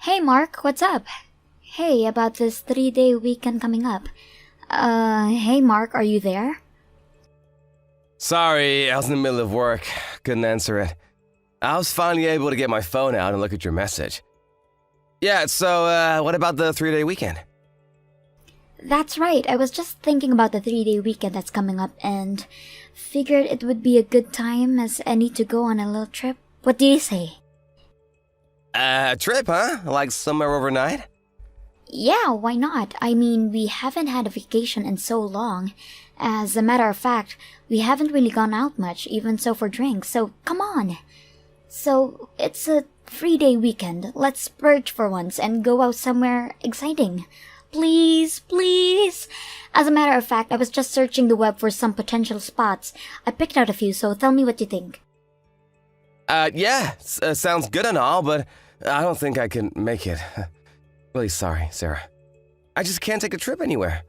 Hey Mark, what's up? Hey, about this 3-day weekend coming up. Hey Mark, are you there? Sorry, I was in the middle of work. Couldn't answer it. I was finally able to get my phone out and look at your message. Yeah, so, what about the 3-day weekend? That's right, I was just thinking about the 3-day weekend that's coming up and figured it would be a good time as any to go on a little trip. What do you say? Trip, huh? Like somewhere overnight? Yeah, why not? I mean, we haven't had a vacation in so long. As a matter of fact, we haven't really gone out much, even so for drinks, so come on. So, it's a 3-day weekend. Let's splurge for once and go out somewhere exciting. Please, please. As a matter of fact, I was just searching the web for some potential spots. I picked out a few, so tell me what you think. Yeah, sounds good and all, but I don't think I can make it. Really sorry, Sarah. I just can't take a trip anywhere.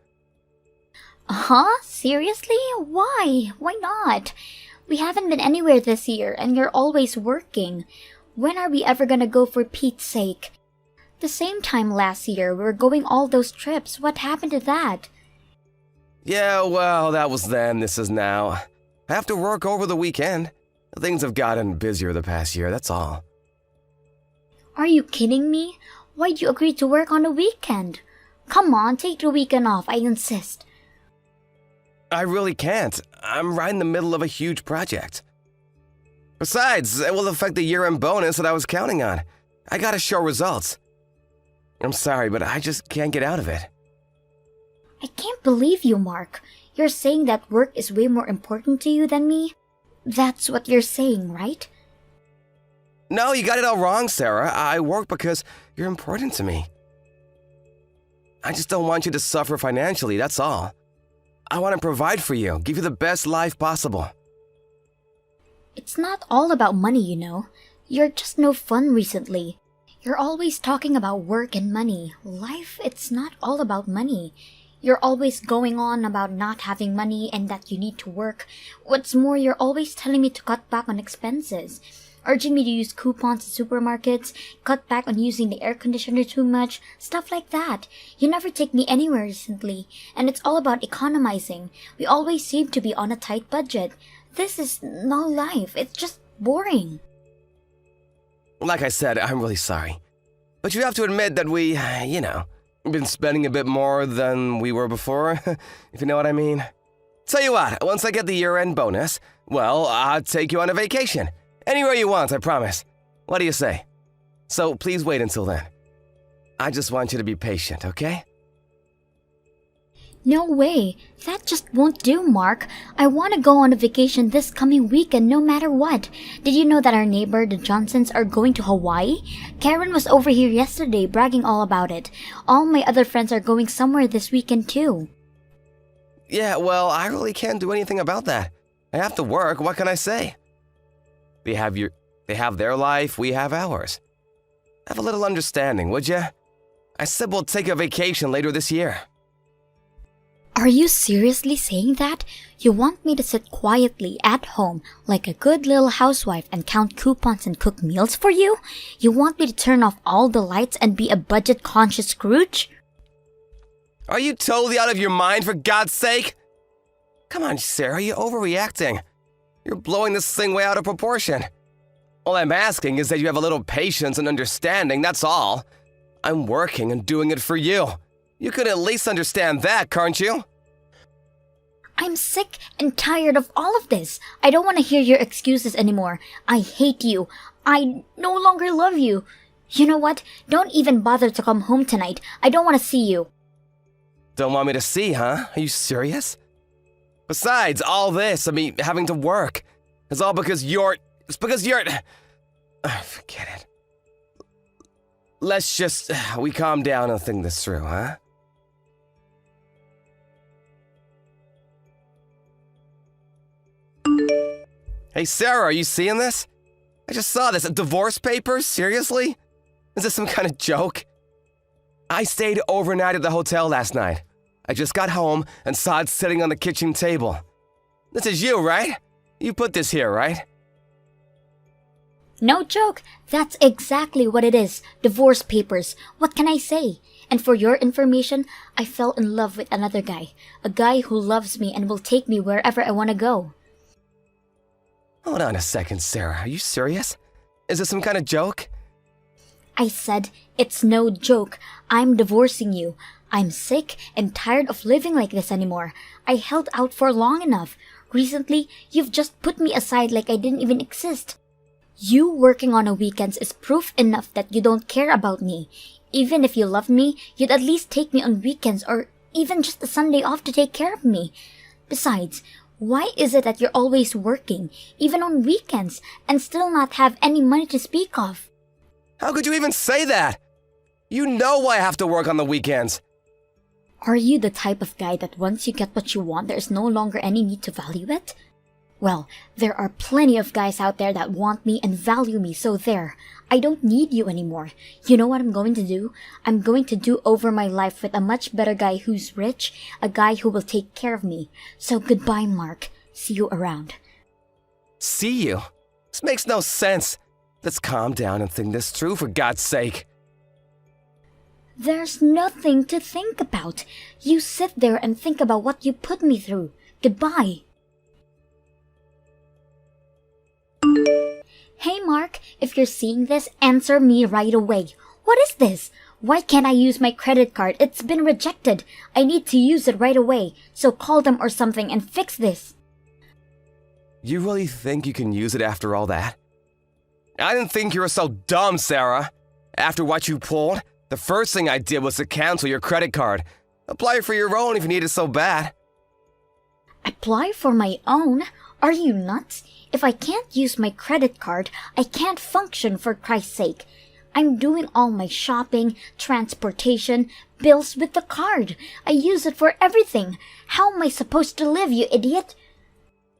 Huh? Seriously? Why? Why not? We haven't been anywhere this year, and you're always working. When are we ever gonna go for Pete's sake? The same time last year, we were going all those trips. What happened to that? Yeah, well, that was then, this is now. I have to work over the weekend. Things have gotten busier the past year, that's all. Are you kidding me? Why'd you agree to work on the weekend? Come on, take the weekend off, I insist. I really can't. I'm right in the middle of a huge project. Besides, it will affect the year-end bonus that I was counting on. I gotta show results. I'm sorry, but I just can't get out of it. I can't believe you, Mark. You're saying that work is way more important to you than me? That's what you're saying, right? No, you got it all wrong, Sarah. I work because you're important to me. I just don't want you to suffer financially, that's all. I want to provide for you, give you the best life possible. It's not all about money, you know. You're just no fun recently. You're always talking about work and money. Life, it's not all about money. You're always going on about not having money and that you need to work. What's more, you're always telling me to cut back on expenses, urging me to use coupons at supermarkets, cut back on using the air conditioner too much, stuff like that. You never take me anywhere recently, and it's all about economizing. We always seem to be on a tight budget. This is no life. It's just boring. Like I said, I'm really sorry. But you have to admit that we, been spending a bit more than we were before, if you know what I mean. Tell you what, once I get the year-end bonus, well, I'll take you on a vacation. Anywhere you want, I promise. What do you say? So please wait until then. I just want you to be patient, okay? No way. That just won't do, Mark. I want to go on a vacation this coming weekend no matter what. Did you know that our neighbor, the Johnsons, are going to Hawaii? Karen was over here yesterday bragging all about it. All my other friends are going somewhere this weekend too. Yeah, well, I really can't do anything about that. I have to work, what can I say? They have their life, we have ours. Have a little understanding, would ya? I said we'll take a vacation later this year. Are you seriously saying that? You want me to sit quietly at home like a good little housewife and count coupons and cook meals for you? You want me to turn off all the lights and be a budget-conscious Scrooge? Are you totally out of your mind, for God's sake? Come on, Sarah, you're overreacting. You're blowing this thing way out of proportion. All I'm asking is that you have a little patience and understanding, that's all. I'm working and doing it for you. You could at least understand that, can't you? I'm sick and tired of all of this. I don't want to hear your excuses anymore. I hate you. I no longer love you. You know what? Don't even bother to come home tonight. I don't want to see you. Don't want me to see, huh? Are you serious? Besides, all this, having to work, it's all because it's because you're... Forget it. Let's just, we calm down and think this through, huh? Hey, Sarah, are you seeing this? I just saw this. Divorce papers? Seriously? Is this some kind of joke? I stayed overnight at the hotel last night. I just got home and saw it sitting on the kitchen table. This is you, right? You put this here, right? No joke, that's exactly what it is. Divorce papers. What can I say? And for your information, I fell in love with another guy. A guy who loves me and will take me wherever I want to go. Hold on a second, Sarah. Are you serious? Is this some kind of joke? I said, it's no joke. I'm divorcing you. I'm sick and tired of living like this anymore. I held out for long enough. Recently, you've just put me aside like I didn't even exist. You working on a weekends is proof enough that you don't care about me. Even if you love me, you'd at least take me on weekends or even just a Sunday off to take care of me. Besides, why is it that you're always working, even on weekends, and still not have any money to speak of? How could you even say that? You know I have to work on the weekends. Are you the type of guy that once you get what you want, there's no longer any need to value it? Well, there are plenty of guys out there that want me and value me, so there. I don't need you anymore. You know what I'm going to do? I'm going to do over my life with a much better guy who's rich, a guy who will take care of me. So goodbye, Mark. See you around. See you? This makes no sense. Let's calm down and think this through, for God's sake. There's nothing to think about. You sit there and think about what you put me through. Goodbye. Hey Mark, if you're seeing this, answer me right away. What is this? Why can't I use my credit card? It's been rejected. I need to use it right away. So call them or something and fix this. You really think you can use it after all that? I didn't think you were so dumb, Sarah. After what you pulled, the first thing I did was to cancel your credit card. Apply for your own if you need it so bad. Apply for my own? Are you nuts? If I can't use my credit card, I can't function, for Christ's sake. I'm doing all my shopping, transportation, bills with the card. I use it for everything. How am I supposed to live, you idiot?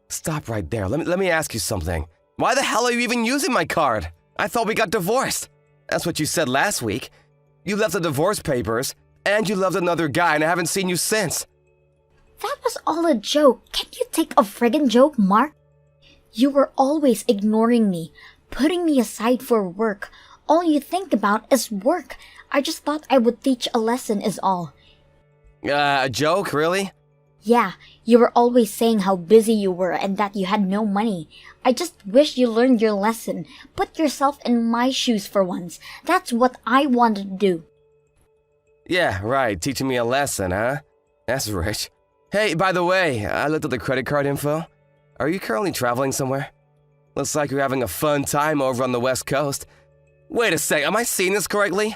Stop right there. Let me ask you something. Why the hell are you even using my card? I thought we got divorced. That's what you said last week. You left the divorce papers, and you loved another guy, and I haven't seen you since. That was all a joke. Can't you take a friggin' joke, Mark? You were always ignoring me, putting me aside for work. All you think about is work. I just thought I would teach a lesson is all. A joke, really? Yeah, you were always saying how busy you were and that you had no money. I just wish you learned your lesson. Put yourself in my shoes for once. That's what I wanted to do. Yeah, right. Teaching me a lesson, huh? That's rich. Hey, by the way, I looked at the credit card info. Are you currently traveling somewhere? Looks like you're having a fun time over on the West Coast. Wait a sec, am I seeing this correctly?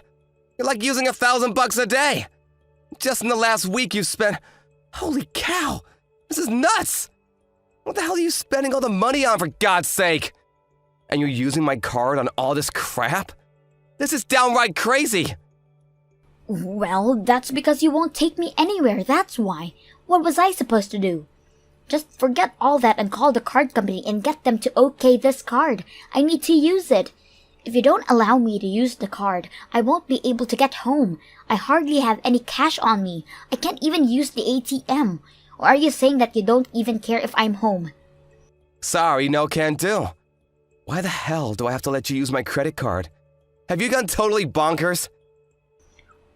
You're like using $1,000 a day. Just in the last week you've spent... Holy cow! This is nuts! What the hell are you spending all the money on, for God's sake? And you're using my card on all this crap? This is downright crazy! Well, that's because you won't take me anywhere, that's why. What was I supposed to do? Just forget all that and call the card company and get them to okay this card. I need to use it. If you don't allow me to use the card, I won't be able to get home. I hardly have any cash on me. I can't even use the ATM. Or are you saying that you don't even care if I'm home? Sorry, no can do. Why the hell do I have to let you use my credit card? Have you gone totally bonkers?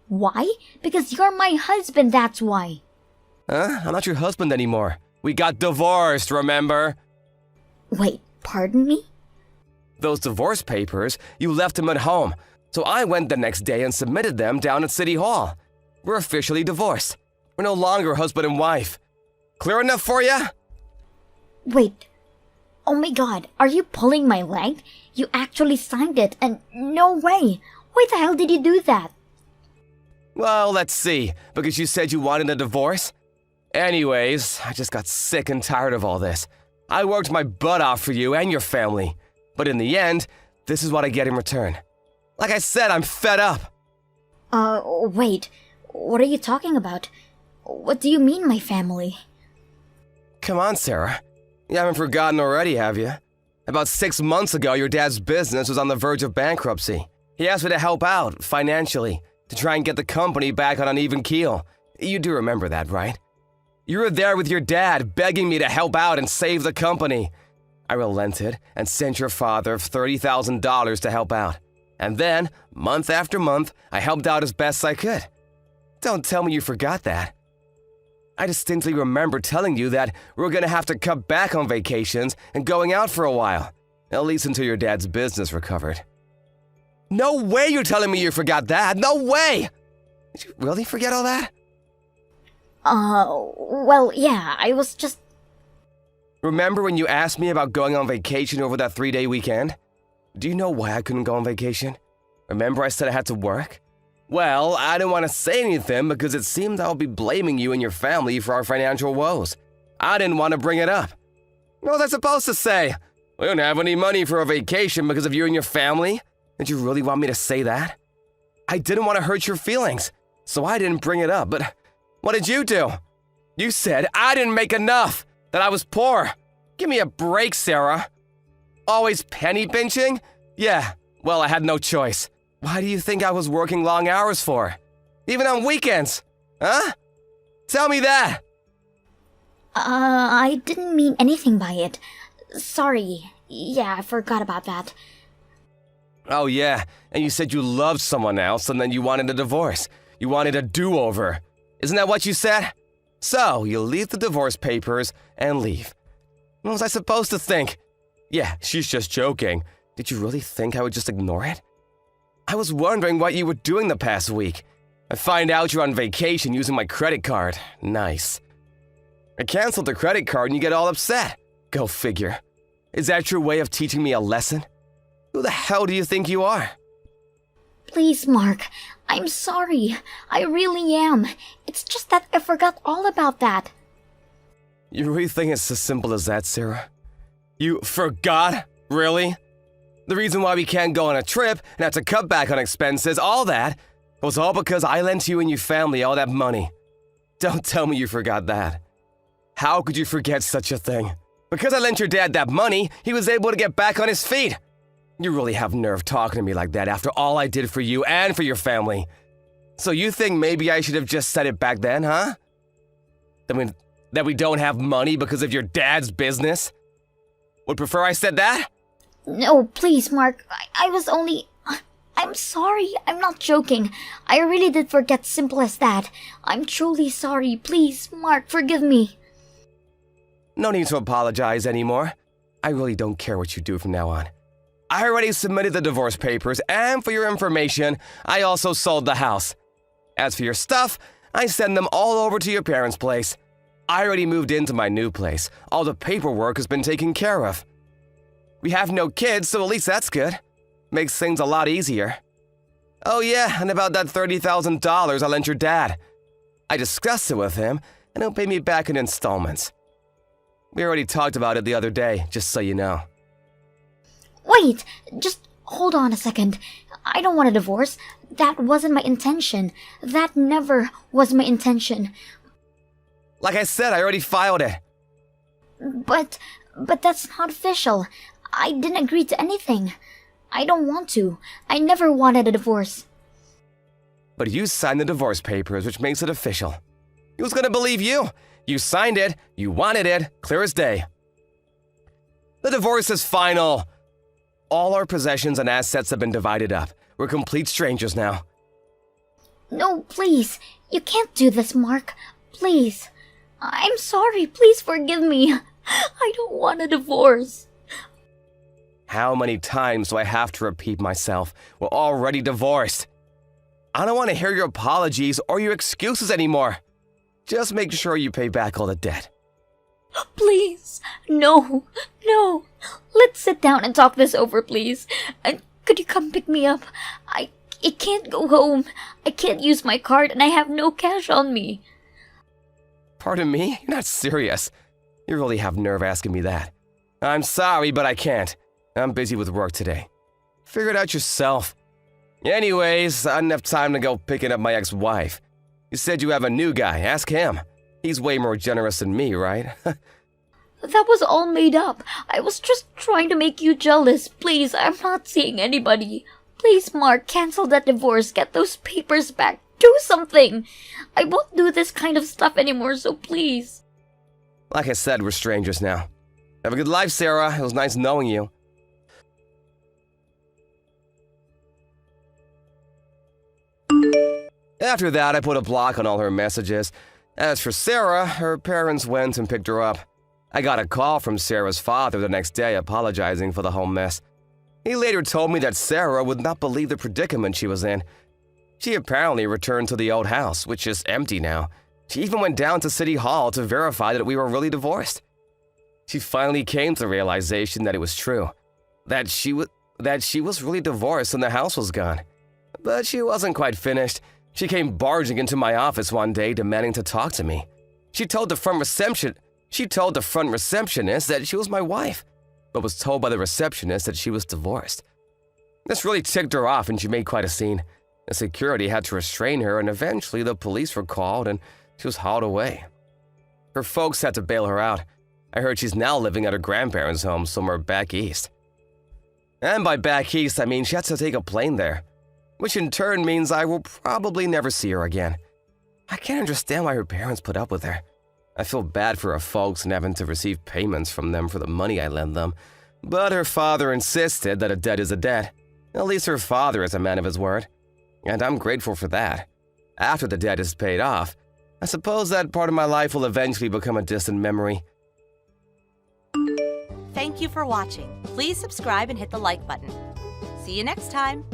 Why? Because you're my husband, that's why. Huh? I'm not your husband anymore. We got divorced, remember? Wait, pardon me? Those divorce papers, you left them at home, so I went the next day and submitted them down at City Hall. We're officially divorced. We're no longer husband and wife. Clear enough for you? Wait. Oh my god, are you pulling my leg? You actually signed it, and no way! Why the hell did you do that? Well, let's see, because you said you wanted a divorce? Anyways, I just got sick and tired of all this. I worked my butt off for you and your family. But in the end, this is what I get in return. Like I said, I'm fed up. Wait. What are you talking about? What do you mean, my family? Come on, Sarah. You haven't forgotten already, have you? About 6 months ago, your dad's business was on the verge of bankruptcy. He asked me to help out, financially, to try and get the company back on an even keel. You do remember that, right? You were there with your dad, begging me to help out and save the company. I relented and sent your father $30,000 to help out. And then, month after month, I helped out as best I could. Don't tell me you forgot that. I distinctly remember telling you that we were going to have to cut back on vacations and going out for a while, at least until your dad's business recovered. No way you're telling me you forgot that! No way! Did you really forget all that? Well, yeah, I was just... Remember when you asked me about going on vacation over that 3-day weekend? Do you know why I couldn't go on vacation? Remember I said I had to work? Well, I didn't want to say anything because it seemed I would be blaming you and your family for our financial woes. I didn't want to bring it up. What was I supposed to say? We don't have any money for a vacation because of you and your family? Did you really want me to say that? I didn't want to hurt your feelings, so I didn't bring it up, but what did you do? You said I didn't make enough, that I was poor. Give me a break, Sarah. Always penny pinching? Yeah, well, I had no choice. Why do you think I was working long hours for? Even on weekends? Huh? Tell me that! I didn't mean anything by it. Sorry. Yeah, I forgot about that. Oh yeah, and you said you loved someone else and then you wanted a divorce. You wanted a do-over. Isn't that what you said? So, you leave the divorce papers and leave. What was I supposed to think? Yeah, she's just joking. Did you really think I would just ignore it? I was wondering what you were doing the past week. I find out you're on vacation using my credit card. Nice. I canceled the credit card and you get all upset. Go figure. Is that your way of teaching me a lesson? Who the hell do you think you are? Please, Mark. I'm sorry. I really am. It's just that I forgot all about that. You really think it's as simple as that, Sarah? You forgot? Really? The reason why we can't go on a trip and have to cut back on expenses, all that, was all because I lent you and your family all that money. Don't tell me you forgot that. How could you forget such a thing? Because I lent your dad that money, he was able to get back on his feet. You really have nerve talking to me like that after all I did for you and for your family. So you think maybe I should have just said it back then, huh? That we don't have money because of your dad's business? Would prefer I said that? No, please, Mark. I was only... I'm sorry. I'm not joking. I really did forget, simple as that. I'm truly sorry. Please, Mark, forgive me. No need to apologize anymore. I really don't care what you do from now on. I already submitted the divorce papers, and for your information, I also sold the house. As for your stuff, I send them all over to your parents' place. I already moved into my new place. All the paperwork has been taken care of. We have no kids, so at least that's good. Makes things a lot easier. Oh yeah, and about that $30,000 I lent your dad. I discussed it with him, and he'll pay me back in installments. We already talked about it the other day, just so you know. Wait, just hold on a second. I don't want a divorce. That wasn't my intention. That never was my intention. Like I said, I already filed it. But that's not official. I didn't agree to anything. I don't want to. I never wanted a divorce. But you signed the divorce papers, which makes it official. Who's gonna believe you? You signed it, you wanted it, clear as day. The divorce is final. All our possessions and assets have been divided up. We're complete strangers now. No, please. You can't do this, Mark. Please. I'm sorry. Please forgive me. I don't want a divorce. How many times do I have to repeat myself? We're already divorced. I don't want to hear your apologies or your excuses anymore. Just make sure you pay back all the debt. Please. No. Let's sit down and talk this over, please. And could you come pick me up? I can't go home. I can't use my card and I have no cash on me. Pardon me? You're not serious. You really have nerve asking me that. I'm sorry, but I can't. I'm busy with work today. Figure it out yourself. Anyways, I didn't have time to go picking up my ex-wife. You said you have a new guy. Ask him. He's way more generous than me, right? That was all made up. I was just trying to make you jealous. Please, I'm not seeing anybody. Please, Mark, cancel that divorce. Get those papers back. Do something. I won't do this kind of stuff anymore, so please. Like I said, we're strangers now. Have a good life, Sarah. It was nice knowing you. After that, I put a block on all her messages. As for Sarah, her parents went and picked her up. I got a call from Sarah's father the next day apologizing for the whole mess. He later told me that Sarah would not believe the predicament she was in. She apparently returned to the old house, which is empty now. She even went down to City Hall to verify that we were really divorced. She finally came to the realization that it was true, that she was really divorced and the house was gone. But she wasn't quite finished. She came barging into my office one day demanding to talk to me. She told the front receptionist that she was my wife, but was told by the receptionist that she was divorced. This really ticked her off and she made quite a scene. The security had to restrain her and eventually the police were called and she was hauled away. Her folks had to bail her out. I heard she's now living at her grandparents' home somewhere back east. And by back east, I mean she has to take a plane there, which in turn means I will probably never see her again. I can't understand why her parents put up with her. I feel bad for her folks and having to receive payments from them for the money I lend them, but her father insisted that a debt is a debt. At least her father is a man of his word, and I'm grateful for that. After the debt is paid off, I suppose that part of my life will eventually become a distant memory. Thank you for watching. Please subscribe and hit the like button. See you next time.